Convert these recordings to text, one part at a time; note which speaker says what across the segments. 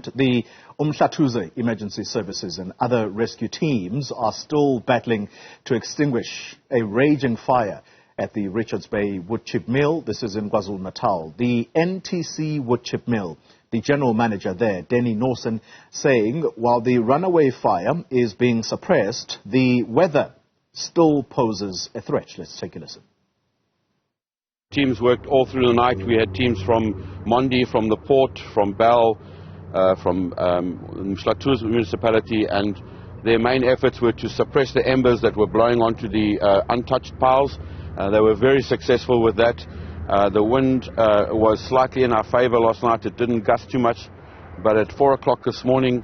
Speaker 1: moment, the Mnyandu emergency services and other rescue teams are still battling to extinguish a raging fire at the Richards Bay woodchip mill. This is in KwaZulu-Natal. The NTC woodchip mill, the general manager there, Denny Norson, saying while the runaway fire is being suppressed, the weather still poses a threat. Let's take a listen.
Speaker 2: Teams worked all through the night. We had teams from Mondi, from the port, from Bell, from Newzroom Municipality, and their main efforts were to suppress the embers that were blowing onto the untouched piles. They were very successful with that. The wind was slightly in our favor last night. It didn't gust too much, but at 4 o'clock this morning,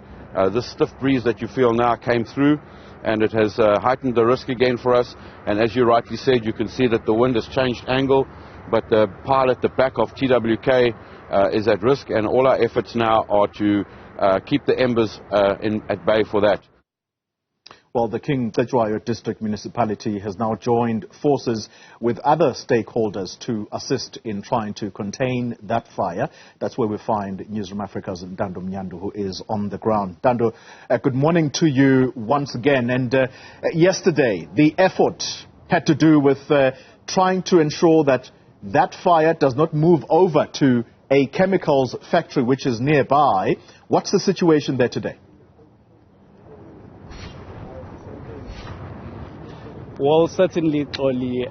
Speaker 2: this stiff breeze that you feel now came through, and it has heightened the risk again for us. And as you rightly said, you can see that the wind has changed angle, but the pile at the back of TWK is at risk, and all our efforts now are to keep the embers at bay for that.
Speaker 1: Well, the Cetshwayo District Municipality has now joined forces with other stakeholders to assist in trying to contain that fire. That's where we find Newzroom Afrika's Ntando Mnyandu, who is on the ground. Ntando, good morning to you once again. And yesterday, the effort had to do with trying to ensure that that fire does not move over to a chemicals factory which is nearby. What's the situation there today?
Speaker 3: Well, certainly, Oli,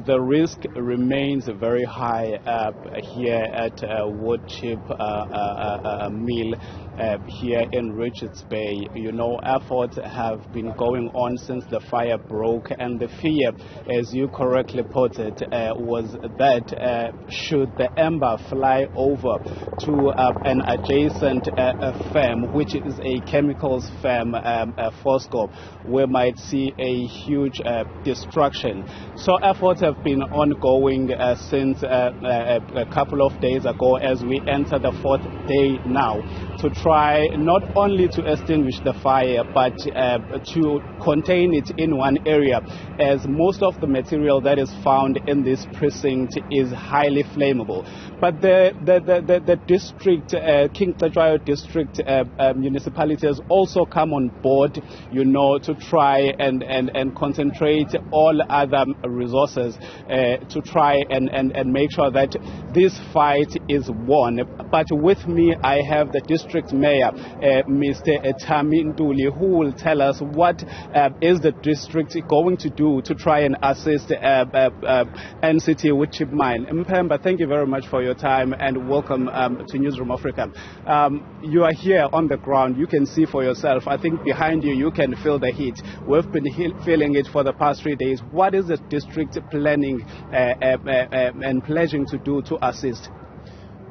Speaker 3: the risk remains very high here at woodchip mill here in Richards Bay. You know, efforts have been going on since the fire broke, and the fear, as you correctly put it, was that should the ember fly over to an adjacent firm, which is a chemicals firm, Fosco, we might see a huge destruction. So efforts have been ongoing since a couple of days ago, as we enter the 4th day now, to try not only to extinguish the fire but to contain it in one area, as most of the material that is found in this precinct is highly flammable. But the district, Cetshwayo District Municipality has also come on board, you know, to try and concentrate all other resources to try and make sure that this fight is won. But with me, I have the district mayor, Mr. Ntando, who will tell us what is the district going to do to try and assist NCT woodchip mine. Mpemba, thank you very much for your time and welcome to Newzroom Afrika. You are here on the ground. You can see for yourself. I think behind you, you can feel the heat. We've been feeling it for the past 3 days. What is the district planning and pledging to do to assist?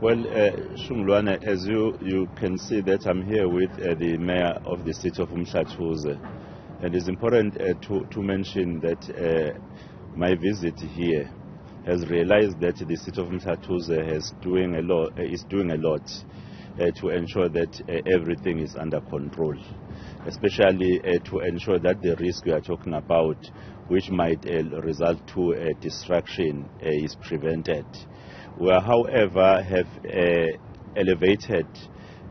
Speaker 4: Well, Shumlwana, as you can see that I'm here with the mayor of the city of Mnyandu, and it's important to mention that my visit here has realized that the city of Mnyandu is doing a lot to ensure that everything is under control, especially to ensure that the risk we are talking about, which might result to a destruction, is prevented. We, however, have elevated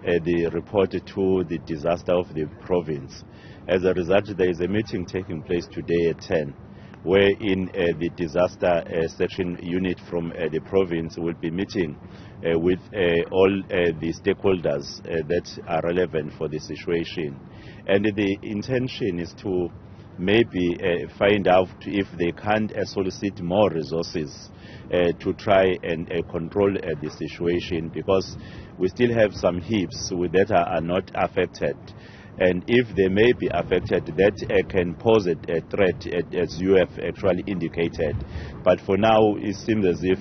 Speaker 4: the report to the disaster of the province. As a result, there is a meeting taking place today at 10, wherein the disaster section unit from the province will be meeting with all the stakeholders that are relevant for the situation. And the intention is to maybe find out if they can't solicit more resources to try and control the situation, because we still have some heaps that are not affected. And if they may be affected, that can pose a threat, as you have actually indicated. But for now, it seems as if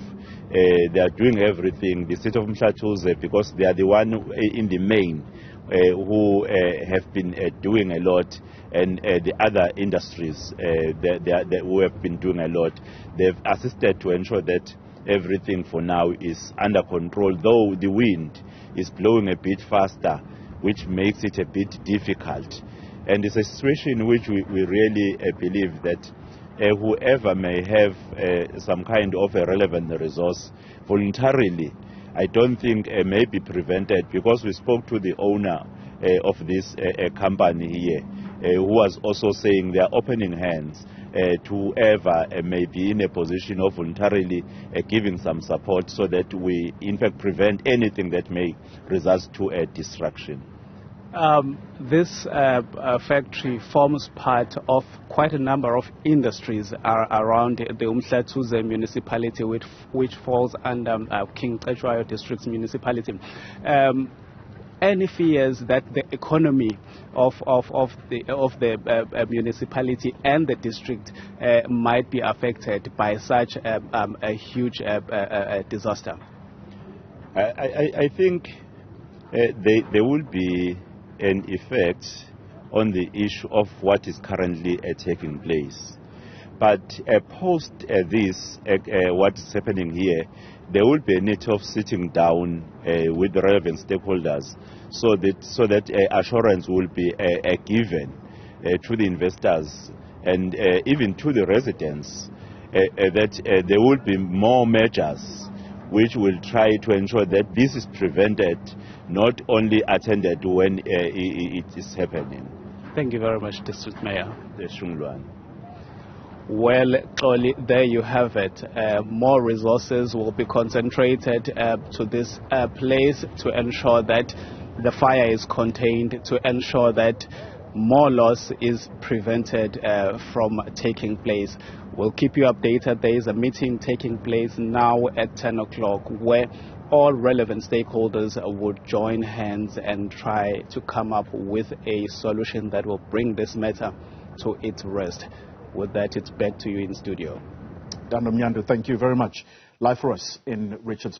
Speaker 4: they are doing everything. The state of Mnyandu, because they are the one in the main who have been doing a lot, and the other industries who have been doing a lot, they've assisted to ensure that everything for now is under control, though the wind is blowing a bit faster, which makes it a bit difficult. And it's a situation in which we really believe that whoever may have some kind of a relevant resource voluntarily I don't think may be prevented, because we spoke to the owner of this company here, who was also saying they are opening hands to whoever may be in a position of voluntarily giving some support, so that we in fact prevent anything that may result to a destruction.
Speaker 3: This factory forms part of quite a number of industries around the Mnyandu municipality, which falls under King Cetshwayo District Municipality. Any fears that the economy of the municipality and the district might be affected by such a huge disaster?
Speaker 4: I think there will be an effect on the issue of what is currently taking place. But post this, what is happening here, there will be a need of sitting down with the relevant stakeholders, so that assurance will be given to the investors and even to the residents that there will be more measures which will try to ensure that this is prevented, not only attended when it is happening.
Speaker 3: Thank you very much, District Mayor. Well, Xoli, there you have it. More resources will be concentrated to this place to ensure that the fire is contained, to ensure that more loss is prevented from taking place. We'll keep you updated. There is a meeting taking place now at 10 o'clock where all relevant stakeholders would join hands and try to come up with a solution that will bring this matter to its rest. With that, it's back to you in studio.
Speaker 1: Ntando, Mnyandu, thank you very much. Live for us in Richards.